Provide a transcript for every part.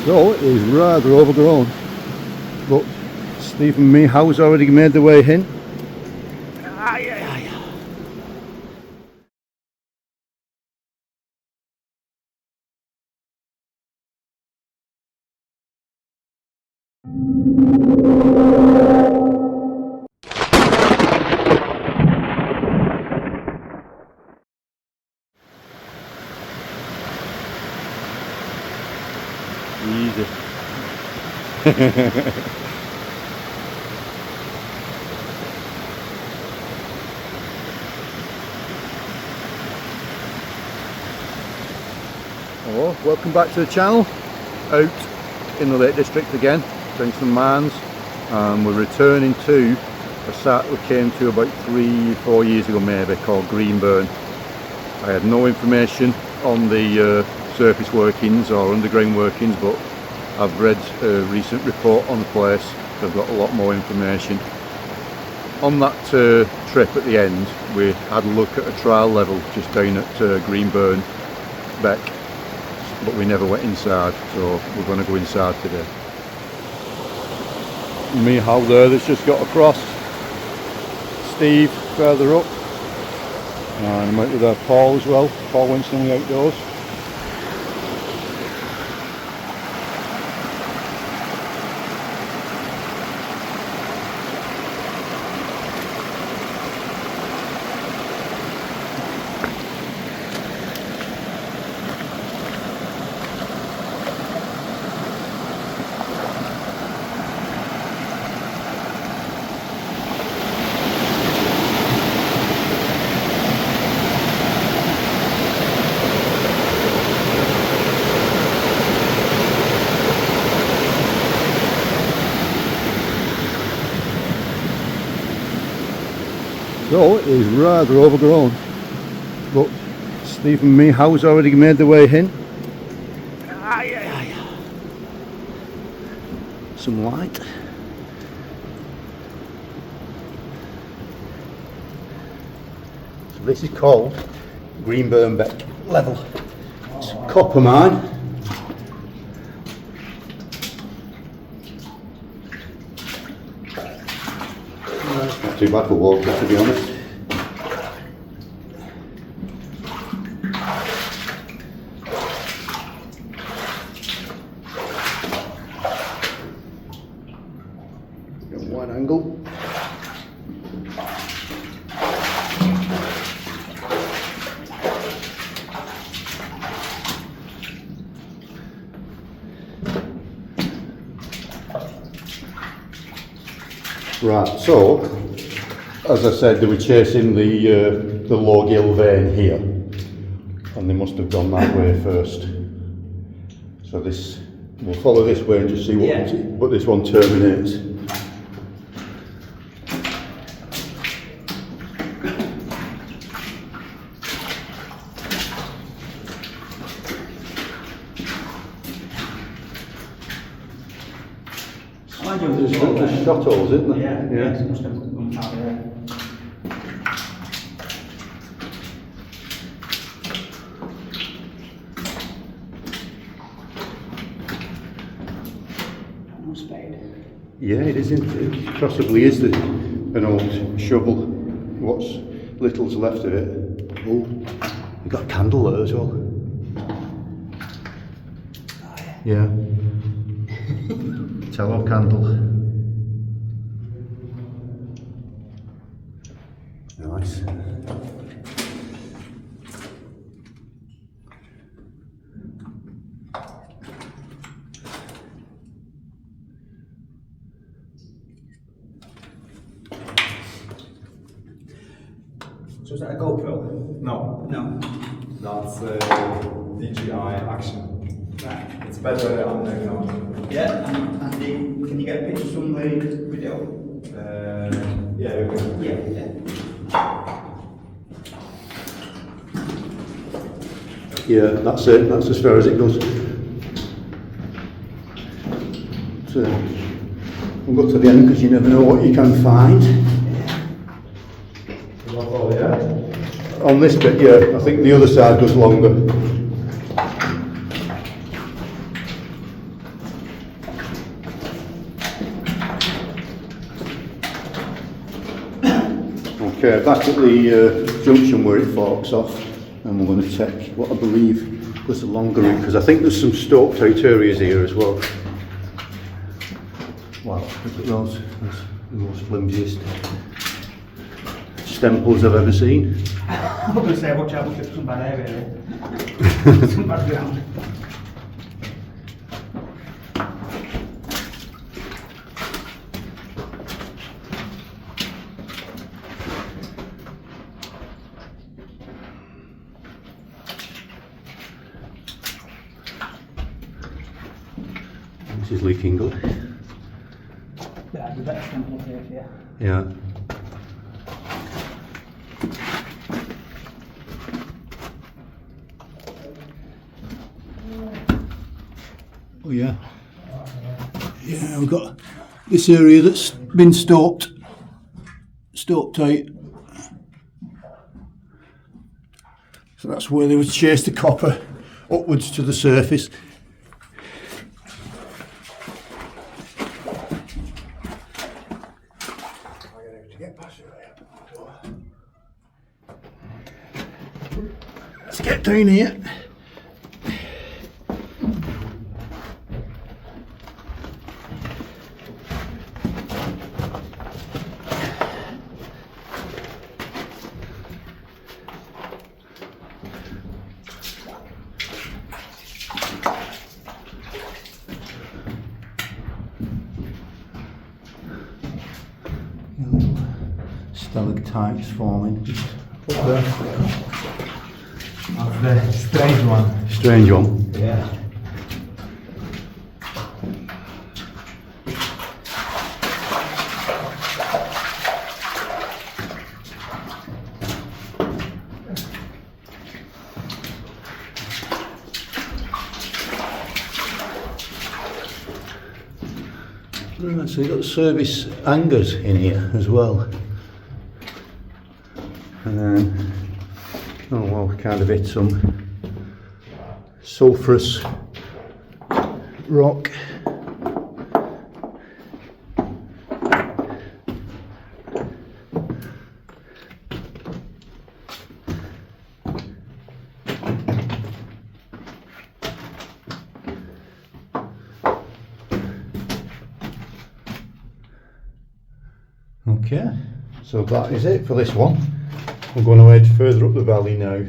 So it is rather overgrown, but Steve and Michal's already made their way in. Easy. Hello, welcome back to the channel. Out in the Lake District again, doing some mines, and we're returning to a site we came to about 3-4 years ago maybe, called Greenburn. I had no information on the surface workings or underground workings, but I've read a recent report on the place, so I've got a lot more information. On that trip at the end, we had a look at a trial level just down at Greenburn Beck, but we never went inside, so we're going to go inside today. Michal there that's just got across, Steve further up, and I'm out with Paul as well, Paul Winstanley Outdoors. So it is rather overgrown, but Steve and Michal's already made their way in. Some light. So this is called Greenburn Beck level. It's Coppermine. Not too bad for water, to be honest. Got a wide angle. Right, so as I said, they were chasing the low gill vein here, and they must have gone that way first. So this, we'll follow this way and just see what this one terminates. There's shot holes, isn't there? Yeah. Must have gone out there. No spade. Yeah, it is. It possibly is an old shovel. What's little's left of it. Oh, you've got a candle there as well. Oh, yeah. Tallow candle. Nice. So is that a GoPro? No, No. that's DJI Action. Right. It's better underground. Yeah, and can you get pictures from the video? Yeah, you can. Yeah. Yeah, that's it. That's as far as it goes. So we'll go to the end because you never know what you can find. Oh, yeah. On this bit, yeah, I think the other side goes longer. Okay, back at the junction where it forks off, and we're going to take what I believe was the longer route, because I think there's some stoked out areas here as well. Wow, look at those. That's the most flimsiest stemples I've ever seen. I'm going to say, watch out, we'll some bad air here. Some bad ground. This is leaking good. Yeah, the better stemple here for you. Yeah. Oh yeah. Yeah, we've got this area that's been stoked out. So that's where they would chase the copper upwards to the surface. Let's get down here. Stalactites forming up there. That's the strange one. Strange one. Yeah. Right, so you've got service hangers in here as well. And then, oh well, we kind of hit some sulphurous rock. Okay, so that is it for this one. We're going to head further up the valley now.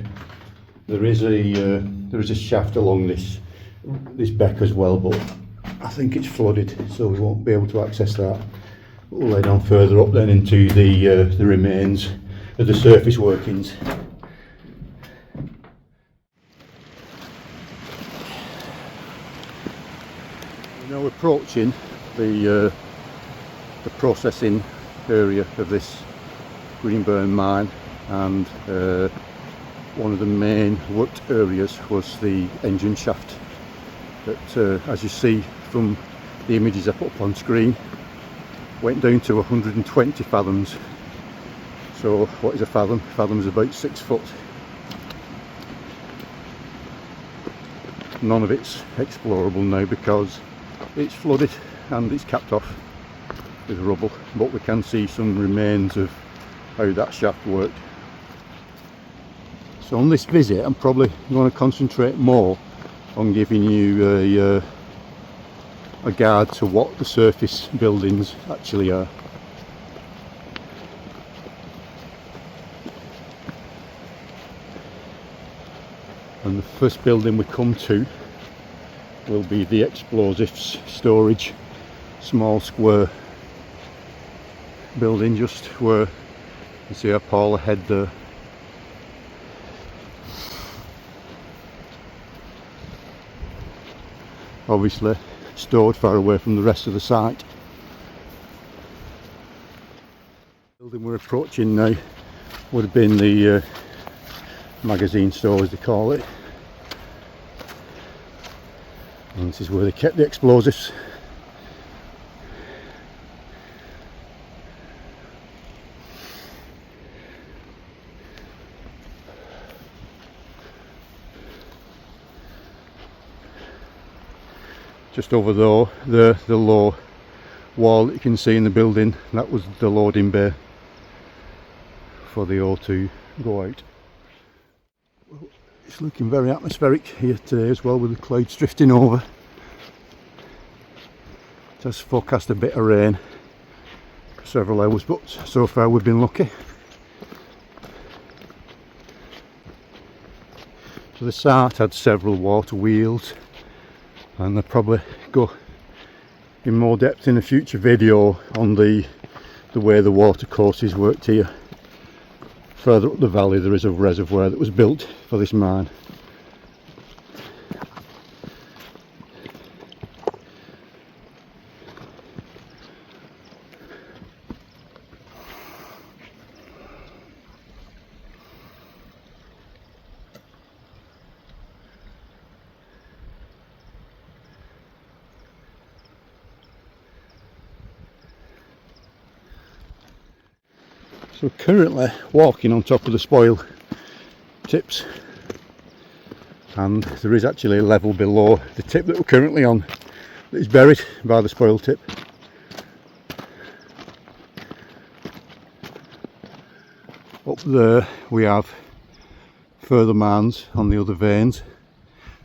There is a shaft along this beck as well, but I think it's flooded, so we won't be able to access that. We'll head on further up then into the remains of the surface workings. We're now approaching the processing area of this Greenburn mine, and one of the main worked areas was the engine shaft that, as you see from the images I put up on screen, went down to 120 fathoms. So what is a fathom? A fathom is about 6 foot. None of it's explorable now because it's flooded and it's capped off with rubble, but we can see some remains of how that shaft worked. So on this visit I'm probably going to concentrate more on giving you a guide to what the surface buildings actually are. And the first building we come to will be the explosives storage, small square building just where you see a pole ahead there. Obviously stored far away from the rest of the site. The building we're approaching now would have been the magazine store, as they call it. And this is where they kept the explosives. Just over there, the low wall that you can see in the building, that was the loading bay for the ore to go out. Well, it's looking very atmospheric here today as well, with the clouds drifting over. It has forecast a bit of rain for several hours, but so far we've been lucky. So the site had several water wheels, and I'll probably go in more depth in a future video on the way the water courses worked here. Further up the valley there is a reservoir that was built for this mine. So currently walking on top of the spoil tips, and there is actually a level below the tip that we're currently on that is buried by the spoil tip. Up there we have further mines on the other veins,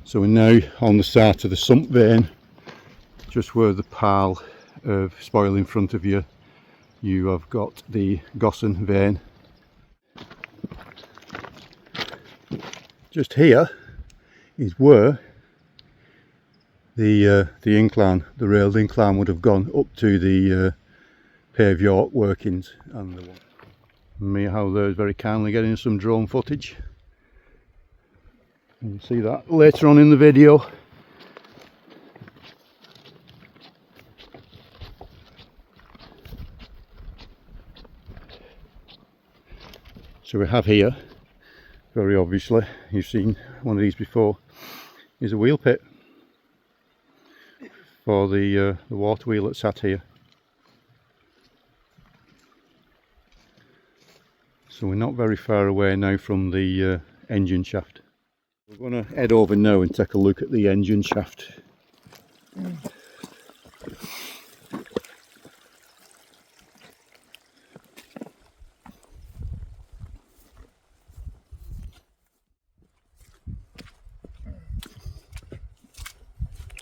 so we're now on the start of the sump vein, just where the pile of spoil in front of you. You have got the Gossan vein. Just here is where the incline, the railed incline, would have gone up to the Pave York workings. And the Michal there is very kindly getting some drone footage. You'll see that later on in the video. So we have here, very obviously, you've seen one of these before, is a wheel pit for the water wheel that sat here. So we're not very far away now from the engine shaft. We're going to head over now and take a look at the engine shaft.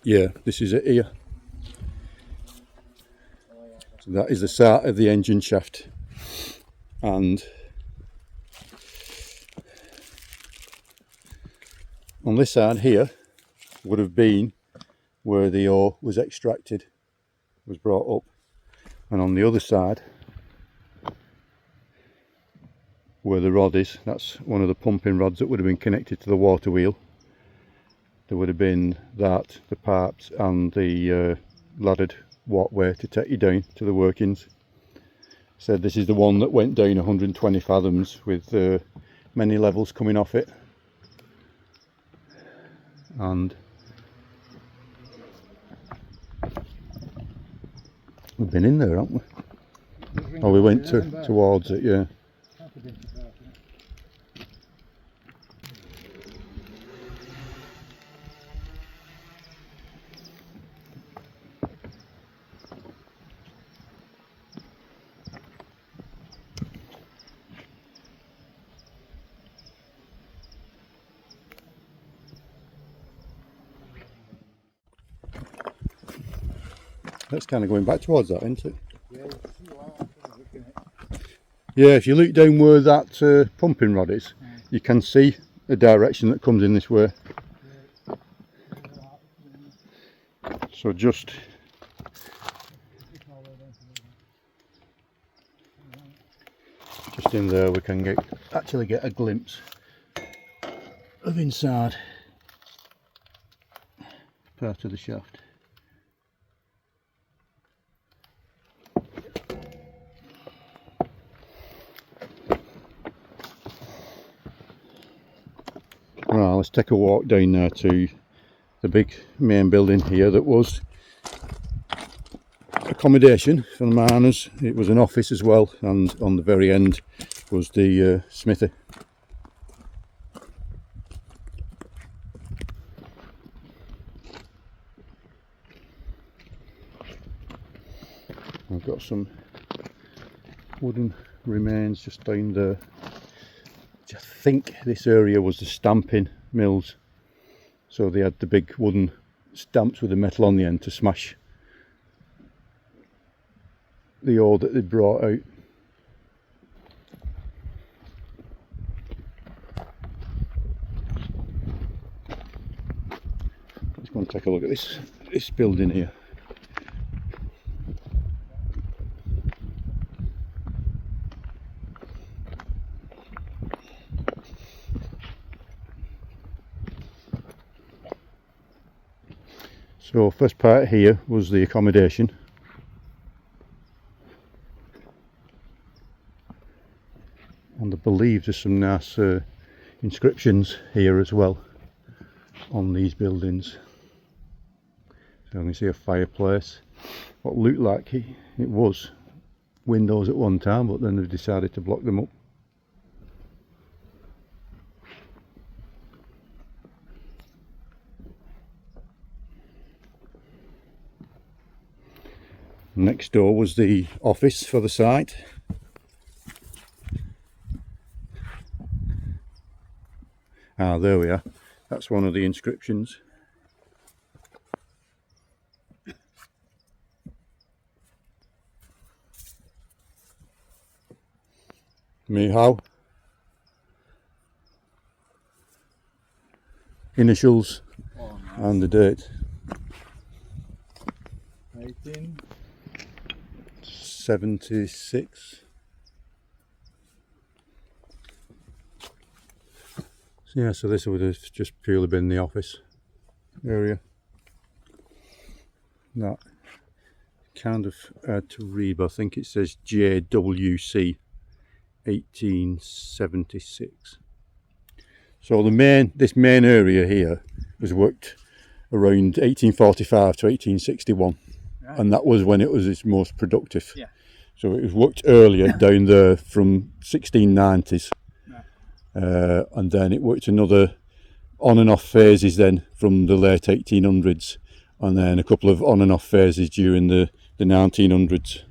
Yeah, this is it here. So that is the start of the engine shaft, and on this side here would have been where the ore was extracted, was brought up, and on the other side where the rod is, that's one of the pumping rods that would have been connected to the water wheel. There would have been that, the pipes and the laddered walkway to take you down to the workings. So this is the one that went down 120 fathoms with many levels coming off it. And we've been in there, haven't we? Oh, we went towards it, yeah. That's kind of going back towards that, isn't it? Yeah, if you look down where that pumping rod is, you can see the direction that comes in this way. So just in there we can actually get a glimpse of inside part of the shaft. Right, let's take a walk down there to the big main building here that was accommodation for the miners. It was an office as well, and on the very end was the smithy. I've got some wooden remains just down there. I think this area was the stamping mills, so they had the big wooden stamps with the metal on the end to smash the ore that they'd brought out. Let's go and take a look at this building here. So first part here was the accommodation. And I believe there's some nice inscriptions here as well on these buildings. So you can see a fireplace. What looked like it was windows at one time, but then they've decided to block them up. Next door was the office for the site. Ah, there we are. That's one of the inscriptions. Michal. Initials and the date. 1876. Yeah, so this would have just purely been the office area. That kind of hard to read, but I think it says JWC 1876. So this main area here was worked around 1845 to 1861, right. And that was when it was its most productive. Yeah. So it was worked earlier down there from 1690s. And then it worked another on and off phases then from the late 1800s, and then a couple of on and off phases during the 1900s.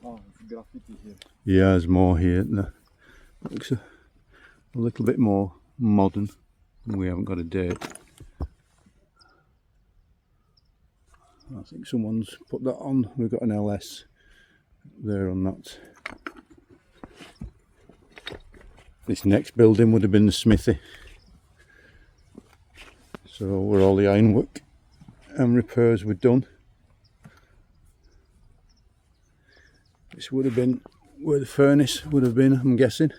Oh, it's graffiti here. Yeah, there's more here, isn't there? Looks a little bit more modern. We haven't got a date. I think someone's put that on. We've got an LS there on that. This next building would have been the smithy. So where all the ironwork and repairs were done. This would have been where the furnace would have been, I'm guessing.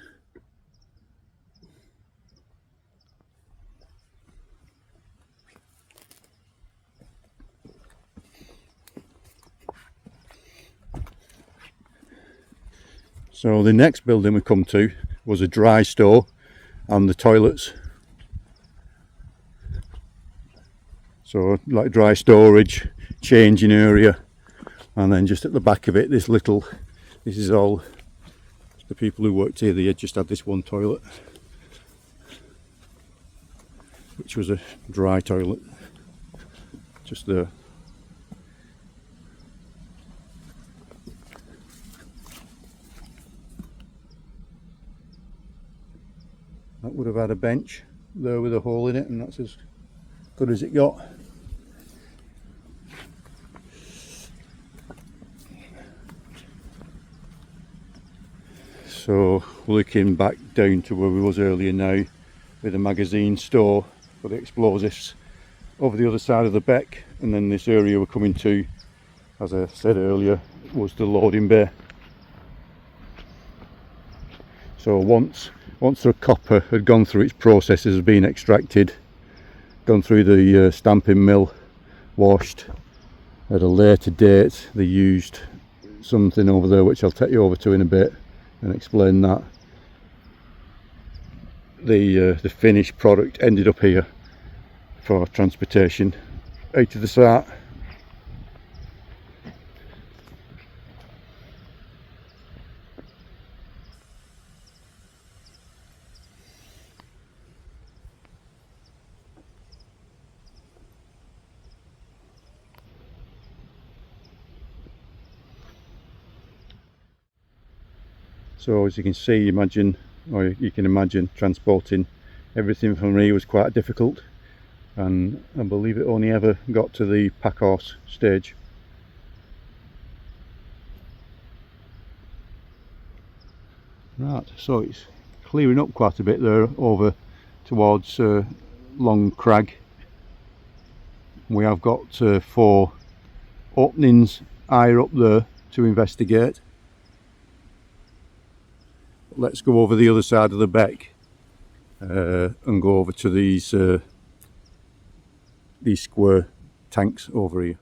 So the next building we come to was a dry store and the toilets. So like dry storage, changing area, and then just at the back of it, this is all the people who worked here. They had just had this one toilet, which was a dry toilet, just there. That would have had a bench there with a hole in it, and that's as good as it got. So looking back down to where we was earlier now, with a magazine store for the explosives over the other side of the beck, and then this area we're coming to, as I said earlier, was the loading bay. So once the copper had gone through its processes of being extracted, gone through the stamping mill, washed, at a later date they used something over there which I'll take you over to in a bit and explain that. The finished product ended up here for transportation out to the site. So as you can see, you can imagine transporting everything from here was quite difficult, and I believe it only ever got to the pack horse stage. Right, so it's clearing up quite a bit there over towards Long Crag. We have got 4 openings higher up there to investigate. Let's go over the other side of the beck and go over to these square tanks over here.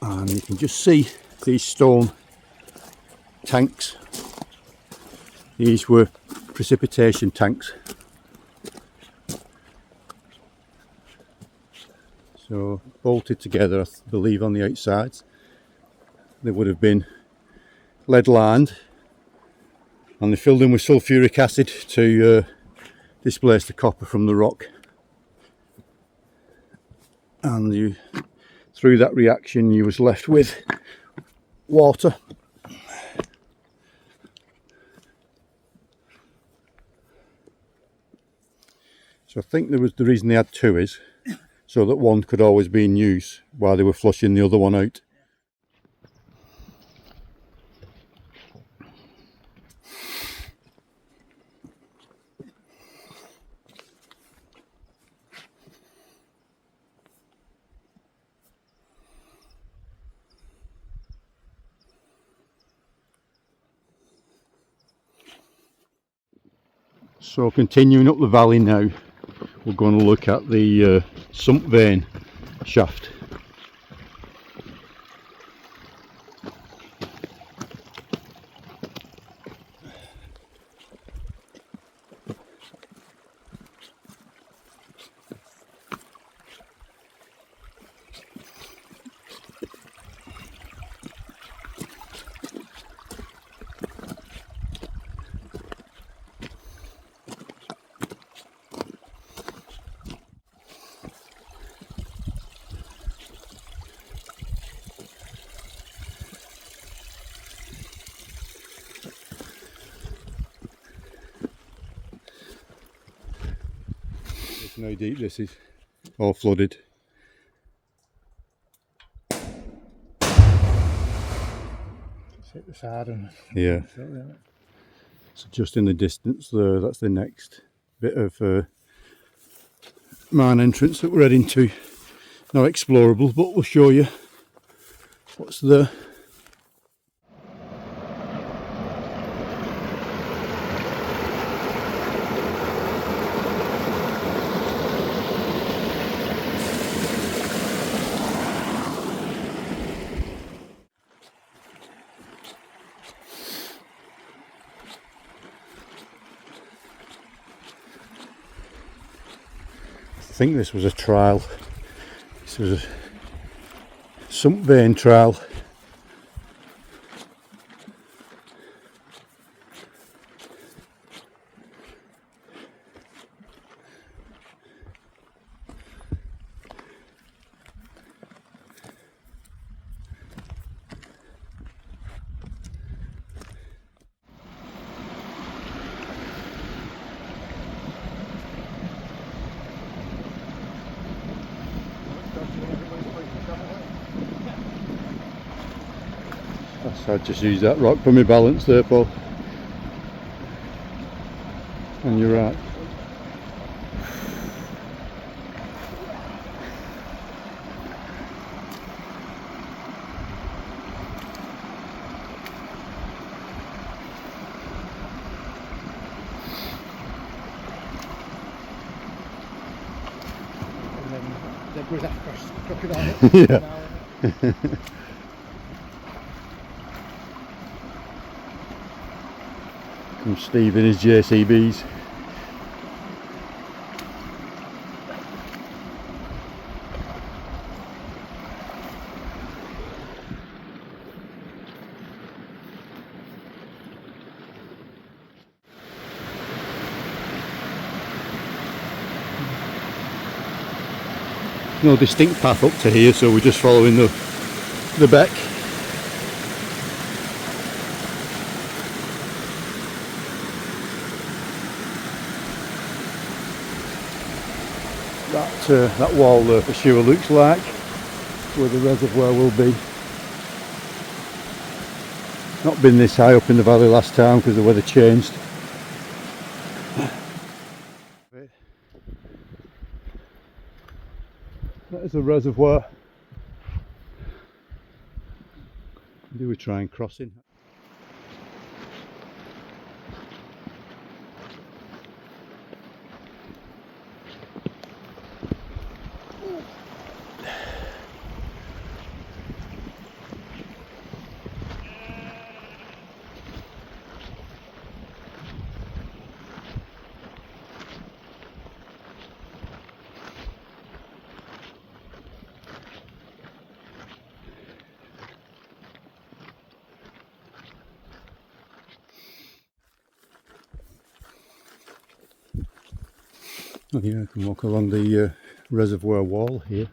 And you can just see these stone tanks. These were precipitation tanks. So bolted together, I believe, on the outsides. They would have been lead lined, and they filled in with sulfuric acid to displace the copper from the rock. And through that reaction you was left with water. So I think the reason they had 2 is so that one could always be in use while they were flushing the other one out. So continuing up the valley now, we're going to look at the sump vein shaft. Look how deep this is, all flooded. Let's hit the side and Yeah. So just in the distance there, that's the next bit of mine entrance that we're heading to. Not explorable, but we'll show you what's there. I think this was a trial. This was a sump vein trial. So I just use that rock for my balance there, Paul. And you're right. and then there goes after crocodile. Yeah. Comes Steve in his JCBs. No distinct path up to here, so we're just following the the beck. That wall there for sure looks like where the reservoir will be. Not been this high up in the valley last time because the weather changed. That is a reservoir. Do we try and cross in? Oh yeah, I can walk along the reservoir wall here.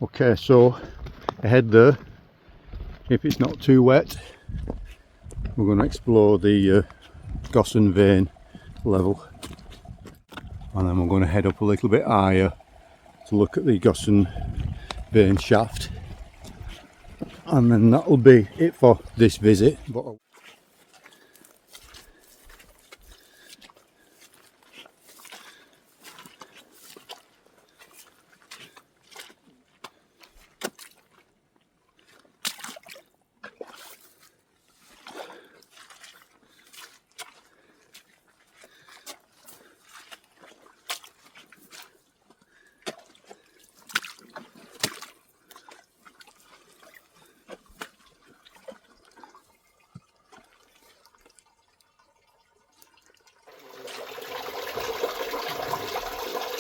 Okay, so ahead there, if it's not too wet, we're going to explore the Gossan vein level, and then we're going to head up a little bit higher to look at the Gossan vein shaft, and then that'll be it for this visit. But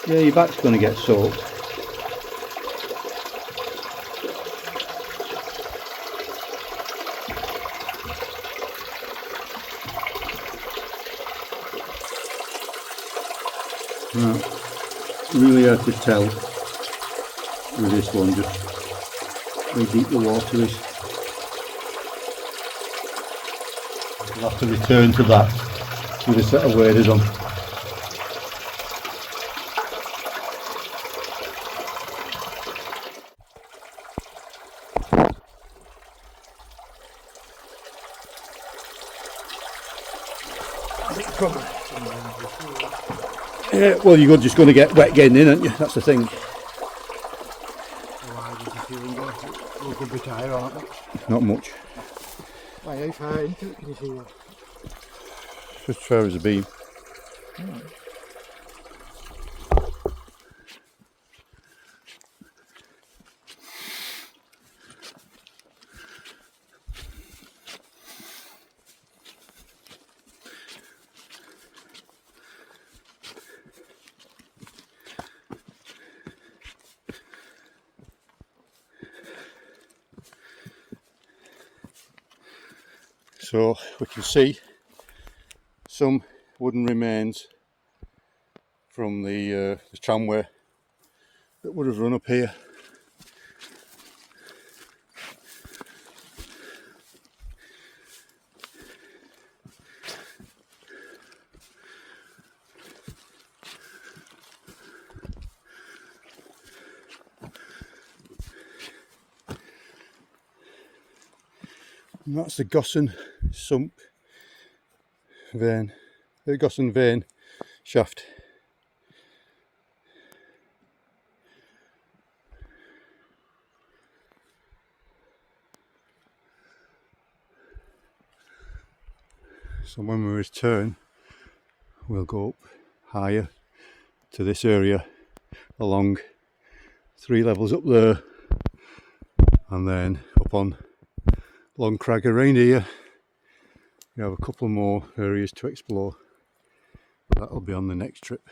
yeah, your back's going to get soaked. Right. Really hard to tell with this one, just how deep the water is. We'll have to return to that with a set of waders on. Well, you're just going to get wet getting in, aren't you? That's the thing. We're a good bit higher, aren't we? Not much. Why, how far into it can you see that? Just as far as a beam. So we can see some wooden remains from the tramway that would have run up here. And that's the Gosson sump vein, the Gosson vein shaft. So when we return, we'll go up higher to this area along 3 levels up there, and then up on Long Crag around here. We have a couple more areas to explore, but that'll be on the next trip.